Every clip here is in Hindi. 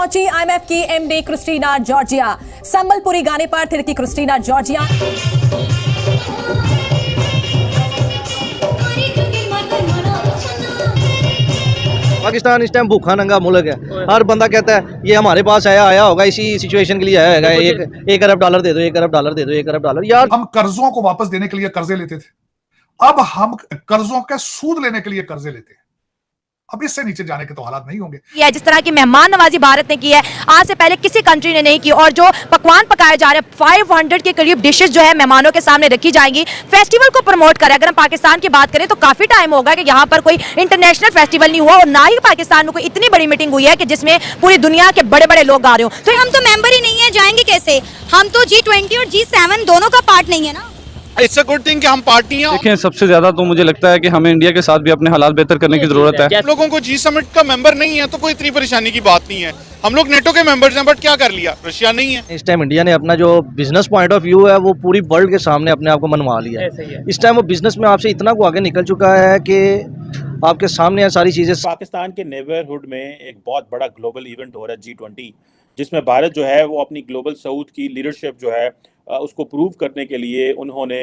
पहुंची आईएमएफ की एमडी क्रिस्टीना जॉर्जिया। संबलपुरी गाने पर थिरकी क्रिस्टीना जॉर्जिया। पाकिस्तान इस टाइम भूखा नंगा मुल्क है। हर बंदा कहता है ये हमारे पास आया होगा इसी सिचुएशन के लिए आया होगा। एक अरब डॉलर दे दो, एक अरब डॉलर दे दो, एक अरब डॉलर। यार हम कर्जों को वापस देने के लिए कर्जे लेते थे, अब हम कर्जों का सूद लेने के लिए कर्जे लेते हैं। अब इससे नीचे जाने के तो हालात नहीं होंगे। जिस तरह की मेहमान नवाजी भारत ने की है, आज से पहले किसी कंट्री ने नहीं की। और जो पकवान पकाए जा रहे हैं, 500 के करीब डिशेस जो है मेहमानों के सामने रखी जाएंगी। फेस्टिवल को प्रमोट करें। अगर हम पाकिस्तान की बात करें तो काफी टाइम होगा कि यहाँ पर कोई इंटरनेशनल फेस्टिवल नहीं हुआ और ना ही पाकिस्तान में कोई इतनी बड़ी मीटिंग हुई है कि जिसमें पूरी दुनिया के बड़े बड़े लोग आ रहे हो। तो हम तो मेंबर ही नहीं है, जाएंगे कैसे? हम तो G20 और G7 दोनों का पार्ट नहीं है ना। इट्स अ गुड थिंग कि हम पार्टी हैं। देखिए, सबसे ज्यादा तो मुझे लगता है कि हमें इंडिया के साथ भी अपने हालात बेहतर करने की जरूरत है। हम लोगों को जी समिट का मेंबर नहीं है तो कोई इतनी परेशानी की बात नहीं है। हम लोग नेटो के मेंबर्स हैं, बट क्या कर लिया, रशिया नहीं है। इस टाइम इंडिया ने अपना जो बिजनेस पॉइंट ऑफ व्यू है वो पूरी वर्ल्ड के सामने अपने आप को मनवा लिया है। इस टाइम वो बिजनेस में आपसे इतना को आगे निकल चुका है कि आपके सामने है सारी चीजें। पाकिस्तान के नेबरहुड में एक बहुत बड़ा ग्लोबल इवेंट हो रहा है G20, जिसमें भारत जो है वो अपनी ग्लोबल साउथ की लीडरशिप जो है उसको प्रूव करने के लिए उन्होंने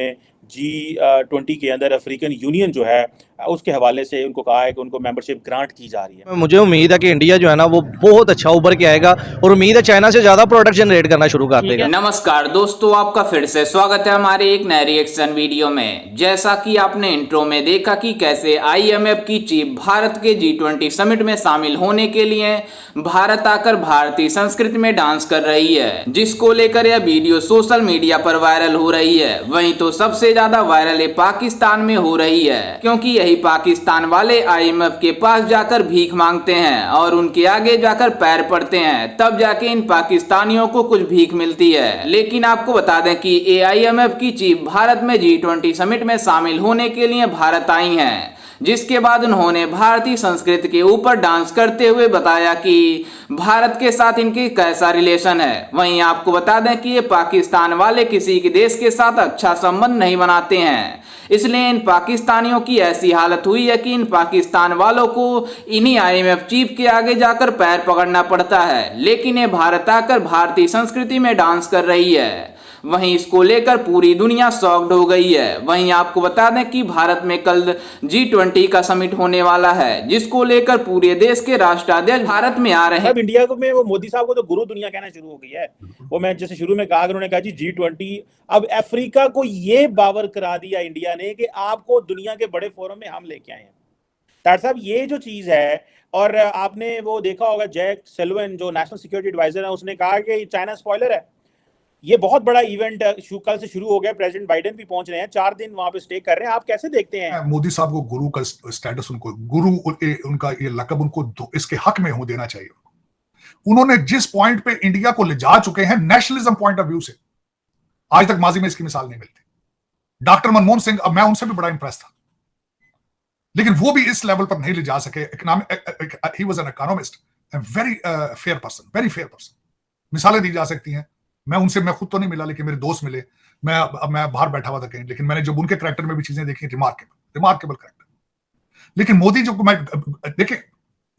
G20 के अंदर अफ्रीकन यूनियन जो है उसके हवाले से उनको कहा है कि उनको मेंबरशिप ग्रांट की जा रही है। मुझे उम्मीद है कि इंडिया जो है ना वो बहुत अच्छा उभर के आएगा और उम्मीद है चाइना से ज्यादा प्रोडक्ट जनरेट करना शुरू कर देगा। नमस्कार दोस्तों, आपका फिर से स्वागत है हमारे एक नए रिएक्शन वीडियो में। जैसा कि आपने इंट्रो में देखा कि कैसे आईएमएफ की चीफ भारत के G20 समिट में शामिल होने के लिए भारत आकर भारतीय संस्कृति में डांस कर रही है, जिसको लेकर यह वीडियो सोशल मीडिया पर वायरल हो रही है। वहीं तो सबसे ज्यादा वायरल पाकिस्तान में हो रही है, क्योंकि यही पाकिस्तान वाले आईएमएफ के पास जाकर भीख मांगते हैं और उनके आगे जाकर पैर पड़ते हैं, तब जाके इन पाकिस्तानियों को कुछ भीख मिलती है। लेकिन आपको बता दें कि आईएमएफ की चीफ भारत में G20 समिट में शामिल होने के लिए भारत आई हैं, जिसके बाद उन्होंने भारतीय संस्कृति के ऊपर डांस करते हुए बताया कि भारत के साथ इनकी कैसा रिलेशन है। वहीं आपको बता दें कि ये पाकिस्तान वाले किसी के देश के साथ अच्छा संबंध नहीं बनाते हैं, इसलिए इन पाकिस्तानियों की ऐसी हालत हुई है कि इन पाकिस्तान वालों को इन्हीं आईएमएफ चीफ के आगे जाकर पैर पकड़ना पड़ता है। लेकिन ये भारत आकर भारतीय संस्कृति में डांस कर रही है। वहीं इसको लेकर पूरी दुनिया शॉक्ड हो गई है। वहीं आपको बता दें कि भारत में कल G20 का समिट होने वाला है, जिसको लेकर पूरे देश के राष्ट्राध्यक्ष भारत में आ रहे हैं। अब इंडिया में वो मोदी साहब को तो गुरु दुनिया कहना शुरू हो गई है। वो मैं जैसे शुरू में कहा, उन्होंने कहा जी G20, अब अफ्रीका को ये बावर करा दिया इंडिया ने कि आपको दुनिया के बड़े फोरम में हम लेके आए हैं। डॉक्टर साहब, ये जो चीज है, और आपने वो देखा होगा जैक सेल्वन जो नेशनल सिक्योरिटी एडवाइजर है, उसने कहा कि चाइना स्पॉइलर है। ये बहुत बड़ा इवेंट कल से शुरू हो गया। प्रेसिडेंट बाइडेन भी पहुंच रहे हैं, 4 दिन वहां पे स्टे कर रहे हैं। आप कैसे देखते हैं? मोदी साहब को गुरु का स्टेटस, उनको गुरु उनका ये लकब उनको इसके हक में हो देना चाहिए। उन्होंने जिस पॉइंट पे इंडिया को ले जा चुके हैं नेशनलिज्म पॉइंट ऑफ व्यू से, आज तक माजी में इसकी मिसाल नहीं मिलती। डॉक्टर मनमोहन सिंह, अब मैं उनसे भी बड़ा इंप्रेस था, लेकिन वो भी इस लेवल पर नहीं ले जा सके। He was an economist, very fair person, very fair person. मिसालें दी जा सकती हैं। मैं खुद तो नहीं मिला, लेकिन मेरे दोस्त मिले। मैं बाहर बैठा हुआ था कहीं, लेकिन मैंने जब उनके कैरेक्टर में भी चीजें देखी, रिमार्केबल कैरेक्टर। लेकिन मोदी जो मैं देखिए,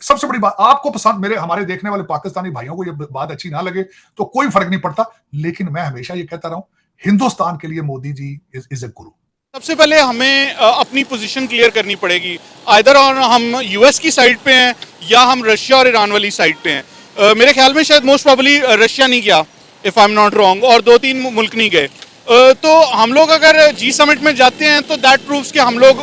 सबसे बड़ी बात, आपको पसंद, हमारे देखने वाले पाकिस्तानी भाइयों को ये बात अच्छी ना लगे तो कोई फर्क नहीं पड़ता, लेकिन मैं हमेशा ये कहता रहा हूं, हिंदुस्तान के लिए मोदी जी इज ए गुरु। सबसे पहले हमें अपनी पोजीशन क्लियर करनी पड़ेगी। आइदर और हम यूएस की साइड पे हैं या हम रशिया और ईरान वाली साइड पे हैं। मेरे ख्याल में शायद मोस्ट प्रोबेबली रशिया नहीं गया, if I am not wrong, और 2-3 मुल्क नहीं गए। तो हम लोग अगर जी समिट में जाते हैं तो दैट प्रूव्स कि हम लोग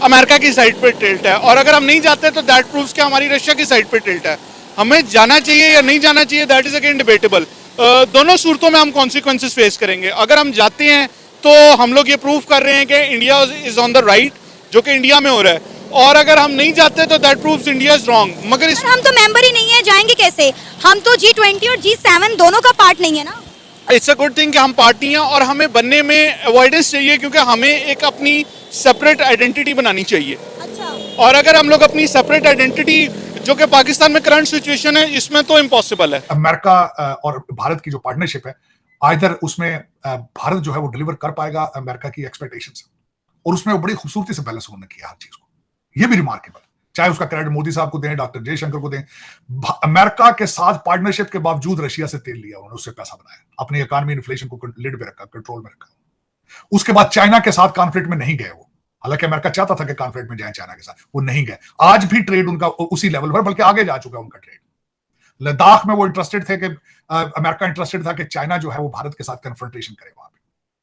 अमेरिका की साइड पे टिल्ट है, और अगर हम नहीं जाते तो दैट प्रूव्स कि हमारी रशिया की साइड पे टिल्ट है। हमें जाना चाहिए या नहीं जाना चाहिए, दैट इज अगेन डिबेटेबल। दोनों सूरतों में हम कॉन्सिक्वेंसेस फेस करेंगे। अगर हम जाते हैं तो हम लोग ये प्रूव कर रहे हैं कि India is on the right, जो कि इंडिया में हो रहा है, और अगर हम नहीं जाते तो that proves India is wrong. मगर हम तो मेंबर ही नहीं है, जाएंगे कैसे? हम तो G20 और G7 दोनों का पार्ट नहीं है ना। इट्स अ गुड थिंग कि हम पार्टी हैं, और हमें बनने में अवॉइडेंस चाहिए, क्योंकि हमें एक अपनी सेपरेट आइडेंटिटी बनानी चाहिए। अच्छा। और अगर हम लोग अपनी सेपरेट आइडेंटिटी, जो कि पाकिस्तान में करंट सिचुएशन है, इसमें तो इम्पॉसिबल है। अमेरिका और भारत की जो पार्टनरशिप है, आइदर उसमें भारत जो है वो डिलीवर कर पाएगा अमेरिका की एक्सपेक्टेशंस, और उसमें वो बड़ी खूबसूरती से बैलेंस उन्होंने किया हर चीज को। ये भी रिमार्केबल। चाहे उसका क्रेडिट मोदी साहब को दें, डॉक्टर जयशंकर को दें। अमेरिका के साथ पार्टनरशिप के बावजूद रशिया से तेल लिया उन्होंने, उससे पैसा बनाया, अपनी इकोनॉमी इन्फ्लेशन को लिड पे रखा, कंट्रोल में रखा। उसके बाद चाइना के साथ कॉन्फ्लिक्ट में नहीं गए वो, हालांकि अमेरिका चाहता था कि कॉन्फ्लिक्ट में जाए चाइना के साथ, वो नहीं गए। आज भी ट्रेड उनका उसी लेवल पर, बल्कि आगे जा चुका है उनका ट्रेड। लद्दाख में वो इंटरेस्टेड थे कि अमेरिका इंटरेस्टेड था कि चाइना जो है वो भारत के साथ कन्फ्रंटेशन करे वहां पे।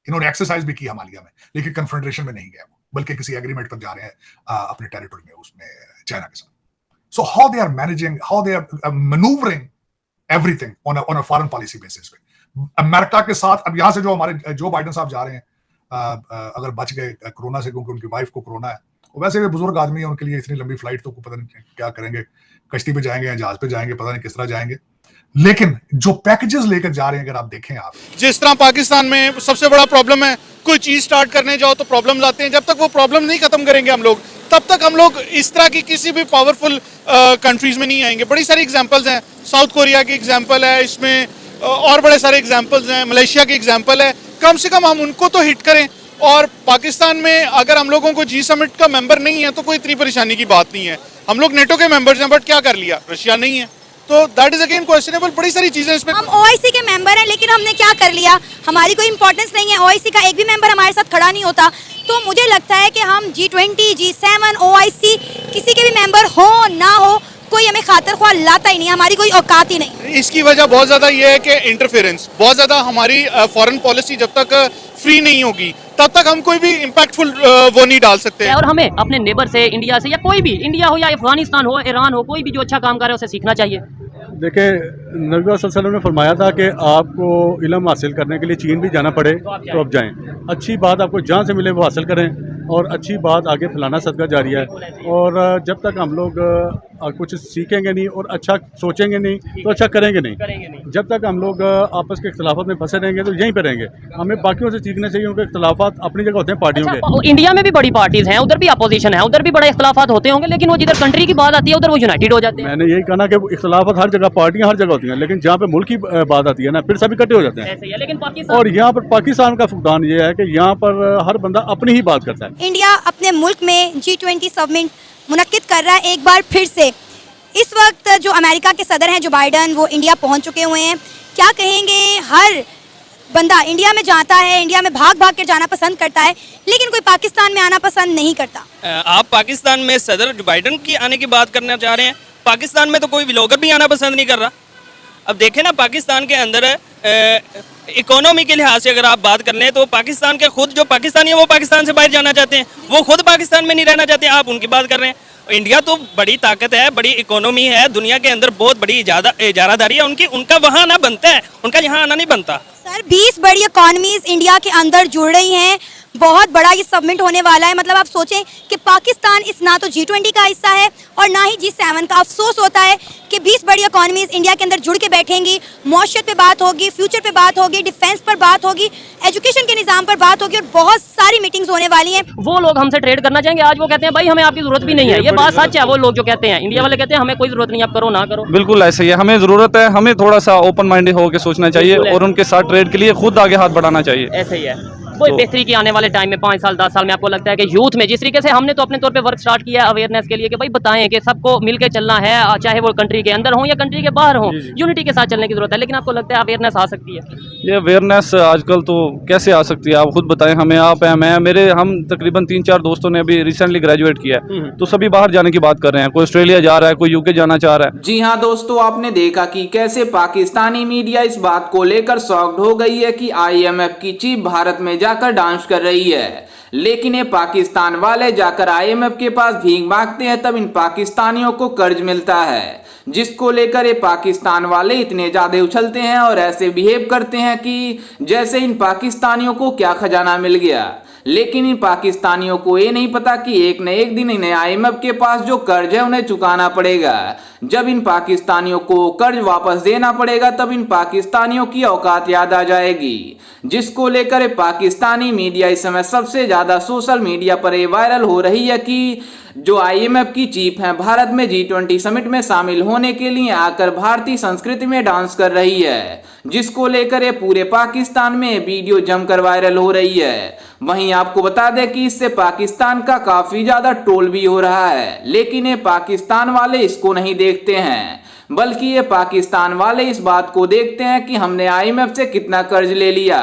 इन्होंने एक्सरसाइज भी की हालिया में, लेकिन कन्फ्रंटेशन में नहीं गए वो, बल्कि किसी एग्रीमेंट पर जा रहे हैं अपने टेरिटरी में, उसमें चाइना के साथ। So how they are managing, how they are manoeuvring everything on a foreign policy basis पे। अमेरिका के साथ अब यहां से जो हमारे जो बाइडेन साहब जा रहे हैं, अगर बच गए कोरोना से, क्योंकि उनकी वाइफ को कोरोना है, वैसे भी बुजुर्ग आदमी है, उनके लिए इतनी लंबी फ्लाइट तो पता नहीं क्या करेंगे, कश्ती पे जाएंगे या जहाज पे जाएंगे, पता नहीं किस तरह जाएंगे। लेकिन जो पैकेजेस लेकर जा रहे हैं, अगर आप देखें, आप जिस तरह पाकिस्तान में सबसे बड़ा प्रॉब्लम है, कोई चीज स्टार्ट करने जाओ तो प्रॉब्लम लाते हैं। जब तक वो प्रॉब्लम नहीं खत्म करेंगे हम लोग, तब तक हम लोग इस तरह की किसी भी पावरफुल कंट्रीज में नहीं आएंगे। बड़ी सारी एग्जांपल्स हैं, साउथ कोरिया की एग्जांपल है इसमें, और बड़े सारे एग्जांपल्स हैं, मलेशिया की एग्जांपल है। कम से कम हम उनको तो हिट करें। और पाकिस्तान में अगर हम लोगों को जी समिट का मेंबर नहीं है तो कोई इतनी परेशानी की बात नहीं है। हम लोग नेटो के मेंबर्स हैं, बट क्या कर लिया, रशिया नहीं है, तो दैट इज अगेन क्वेश्चनेबल। बड़ी सारी चीजें इसमें। हम ओआईसी के मेंबर हैं, लेकिन हमने क्या कर लिया, हमारी कोई इंपॉर्टेंस नहीं है। ओआईसी का एक भी मेंबर हमारे साथ खड़ा नहीं होता। तो मुझे लगता है कि हम G20, G7, ओआईसी किसी के भी मेंबर हो ना हो, कोई हमें खातिर ख्वाह लाता ही नहीं, हमारी कोई औकात ही नहीं। इसकी वजह बहुत ज्यादा ये है कि इंटरफेरेंस बहुत ज्यादा, हमारी फॉरेन पॉलिसी जब तक फ्री नहीं होगी तब तक हम कोई भी इम्पैक्टफुल वो नहीं डाल सकते। और हमें अपने नेबर से, इंडिया से, या कोई भी, इंडिया हो या अफगानिस्तान हो, ईरान हो, कोई भी जो अच्छा काम कर रहा है उसे सीखना चाहिए। देखिए, नबी सल्लल्लाहु अलैहि वसल्लम ने फरमाया था कि आपको इल्म हासिल करने के लिए चीन भी जाना पड़े तो आप जाएं। अच्छी बात आपको जहाँ से मिले वो हासिल करें, और अच्छी बात आगे फैलाना सदका जारी है। और जब तक हम लोग कुछ सीखेंगे नहीं और अच्छा सोचेंगे नहीं तो अच्छा करेंगे नहीं। जब तक हम लोग आपस के इख्तलाफात में फंसे रहेंगे तो यहीं पे रहेंगे। हमें बाकियों से सीखना चाहिए, उनके इख्तलाफात अपनी जगह होते हैं पार्टियों के। इंडिया में भी बड़ी पार्टीज हैं, उधर भी अपोजिशन है, उधर भी बड़े इख्तलाफात होते होंगे, लेकिन वो जिधर कंट्री की बात आती है उधर वो यूनाइटेड हो जाते हैं। मैंने यही कहना कि इख्तलाफात हर जगह, पार्टियां हर जगह होती हैं, लेकिन जहाँ पे मुल्क की बात आती है ना, फिर सभी इकट्ठे हो जाते हैं। लेकिन पाकिस्तान, और यहाँ पर पाकिस्तान का फुकदान ये है कि यहाँ पर हर बंदा अपनी ही बात करता है। इंडिया अपने मुल्क में G20 समिट मुनक्किद कर रहा है एक बार फिर से। इस वक्त जो अमेरिका के सदर हैं जो बाइडन, वो इंडिया पहुंच चुके हुए हैं। क्या कहेंगे, हर बंदा इंडिया में जाता है, इंडिया में भाग भाग कर जाना पसंद करता है, लेकिन कोई पाकिस्तान में आना पसंद नहीं करता। आप पाकिस्तान में सदर जो बाइडन की आने की बात करना चाह रहे हैं, पाकिस्तान में तो कोई व्लॉगर भी आना पसंद नहीं कर रहा। अब देखें ना, पाकिस्तान के अंदर इकोनॉमी के लिहाज से अगर आप बात कर लें तो पाकिस्तान के खुद जो पाकिस्तानी है वो पाकिस्तान से बाहर जाना चाहते हैं, वो खुद पाकिस्तान में नहीं रहना चाहते। आप उनकी बात कर रहे हैं। इंडिया तो बड़ी ताकत है, बड़ी इकोनॉमी है, दुनिया के अंदर बहुत बड़ी इजारादारी है उनकी, उनका वहाँ आना बनता है, उनका यहाँ आना नहीं बनता। सर, 20 बड़ी इकॉनमीज इंडिया के अंदर जुड़ रही हैं, बहुत बड़ा ये समिट होने वाला है। मतलब आप सोचें कि पाकिस्तान इस ना तो G20 का हिस्सा है और ना ही G7 का। अफसोस होता है कि 20 बड़ी इकॉनमीज इंडिया के अंदर जुड़ के बैठेंगी, मौशियत पे बात होगी, फ्यूचर पे बात होगी, डिफेंस पर बात होगी, एजुकेशन के निज़ाम पर बात होगी, और बहुत सारी मीटिंग्स होने वाली हैं। वो लोग हमसे ट्रेड करना चाहेंगे, आज वो कहते हैं भाई हमें आपकी जरूरत भी नहीं है। ये बात सच है, वो लोग जो कहते हैं, इंडिया वाले कहते हैं हमें कोई जरूरत नहीं, आप करो ना करो। बिल्कुल ऐसे ही है, हमें ज़रूरत है, हमें थोड़ा सा ओपन माइंडेड होकर सोचना चाहिए और उनके साथ ट्रेड के लिए खुद आगे हाथ बढ़ाना चाहिए। ऐसे ही है वो बेहतरी की आने वाले टाइम में 5 साल 10 साल में आपको लगता है कि यूथ में जिस तरीके से हमने तो अपने तौर पे वर्क स्टार्ट किया है अवेयरनेस के लिए कि भाई बताएं कि सबको मिलकर चलना है, चाहे वो कंट्री के अंदर हो या कंट्री के बाहर हो, यूनिटी के साथ चलने की जरूरत है। लेकिन आपको लगता है अवेयरनेस आ सकती है? ये अवेयरनेस आजकल तो कैसे आ सकती है, आप खुद बताएं हमें। आप हैं, मैं, मेरे, हम तकरीबन 3-4 दोस्तों ने अभी रिसेंटली ग्रेजुएट किया है, तो सभी बाहर जाने की बात कर रहे हैं। कोई ऑस्ट्रेलिया जा रहा है, कोई यूके जाना चाह रहा है। जी हाँ दोस्तों, आपने देखा कि कैसे पाकिस्तानी मीडिया इस बात को लेकर शॉक्ड हो गई है कि IMF की चीफ भारत में जाकर डांस कर रही है, लेकिन ये पाकिस्तान वाले जाकर IMF के पास भीख मांगते हैं, तब इन पाकिस्तानियों को कर्ज मिलता है, जिसको लेकर ये पाकिस्तान वाले इतने ज्यादा उछलते हैं और ऐसे बिहेव करते हैं कि जैसे इन पाकिस्तानियों को क्या खजाना मिल गया। लेकिन इन पाकिस्तानियों को ये नहीं पता कि एक न एक दिन इन्हें IMF के पास जो कर्ज है उन्हें चुकाना पड़ेगा। जब इन पाकिस्तानियों को कर्ज वापस देना पड़ेगा तब इन पाकिस्तानियों की औकात याद आ जाएगी, जिसको लेकर पाकिस्तानी मीडिया इस समय सबसे ज्यादा सोशल मीडिया पर ये वायरल हो रही है कि जो IMF की चीफ हैं, भारत में G20 समिट में शामिल होने के लिए आकर भारतीय संस्कृति में डांस कर रही है, जिसको लेकर ये पूरे पाकिस्तान में वीडियो जमकर वायरल हो रही है। वहीं आपको बता दें कि इससे पाकिस्तान का काफी ज्यादा ट्रोल भी हो रहा है, लेकिन ये पाकिस्तान वाले इसको नहीं देखते हैं, बल्कि ये पाकिस्तान वाले इस बात को देखते हैं कि हमने IMF से कितना कर्ज ले लिया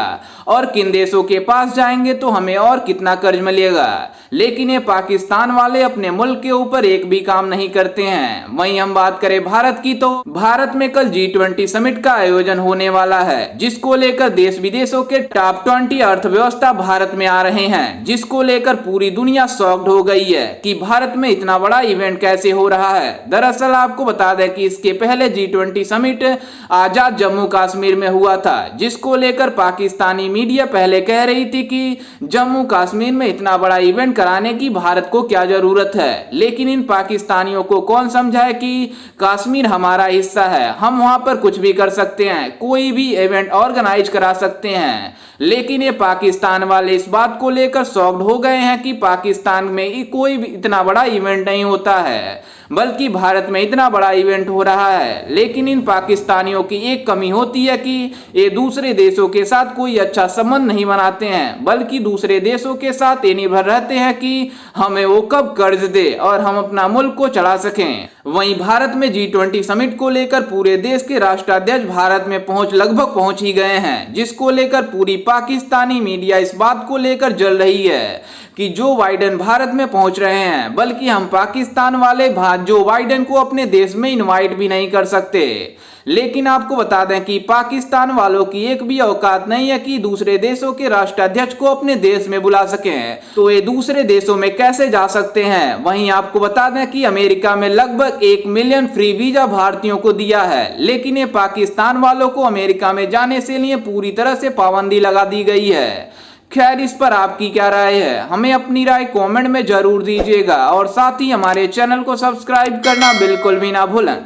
और किन देशों के पास जाएंगे तो हमें और कितना कर्ज मिलेगा। लेकिन ये पाकिस्तान वाले अपने मुल्क के ऊपर एक भी काम नहीं करते हैं। वहीं हम बात करें भारत की, तो भारत में कल G20 समिट का आयोजन होने वाला है, जिसको लेकर देश विदेशों के टॉप 20 अर्थव्यवस्था भारत में आ रहे हैं, जिसको लेकर पूरी दुनिया शॉक्ड हो गई है कि भारत में इतना बड़ा इवेंट कैसे हो रहा है। दरअसल आपको बता दें कि इसके पहले G20 समिट आजाद जम्मू कश्मीर में हुआ था, जिसको लेकर पाकिस्तानी मीडिया पहले कह रही थी कि जम्मू कश्मीर में इतना बड़ा इवेंट कराने की भारत को क्या जरूरत है। लेकिन इन पाकिस्तानियों को कौन समझाए कि कश्मीर हमारा हिस्सा है, हम वहां पर कुछ भी कर सकते हैं, कोई भी इवेंट ऑर्गेनाइज करा सकते हैं। लेकिन ये पाकिस्तान वाले इस बात को लेकर शॉक्ड हो गए हैं कि पाकिस्तान में कोई भी इतना बड़ा इवेंट नहीं होता है, बल्कि भारत में इतना बड़ा इवेंट हो रहा है। लेकिन इन पाकिस्तानियों की एक कमी होती है कि ये दूसरे देशों के साथ कोई अच्छा संबंध नहीं बनाते हैं, बल्कि दूसरे देशों के साथ ये निर्भर रहते हैं कि हमें वो कब कर्ज दे और हम अपना मुल्क को चला सकें। वहीं भारत में G20 समिट को लेकर पूरे देश के राष्ट्राध्यक्ष भारत में लगभग पहुंच ही गए हैं, जिसको लेकर पूरी पाकिस्तानी मीडिया इस बात को लेकर जल रही है कि जो बाइडेन भारत में पहुंच रहे हैं, बल्कि हम पाकिस्तान वाले जो बाइडेन को अपने देश में इनवाइट भी नहीं कर सकते। लेकिन आपको बता दें कि पाकिस्तान वालों की एक भी औकात नहीं है कि दूसरे देशों के राष्ट्राध्यक्ष को अपने देश में बुला सकें, तो ये दूसरे देशों में कैसे जा सकते हैं। वहीं आपको बता दें कि अमेरिका में लगभग 1 मिलियन फ्री वीजा भारतीयों को दिया है, लेकिन ये पाकिस्तान वालों को अमेरिका में जाने से लिए पूरी तरह से पाबंदी लगा दी गई है। खैर, इस पर आपकी क्या राय है, हमें अपनी राय कमेंट में जरूर दीजिएगा और साथ ही हमारे चैनल को सब्सक्राइब करना बिल्कुल भी ना भूलें।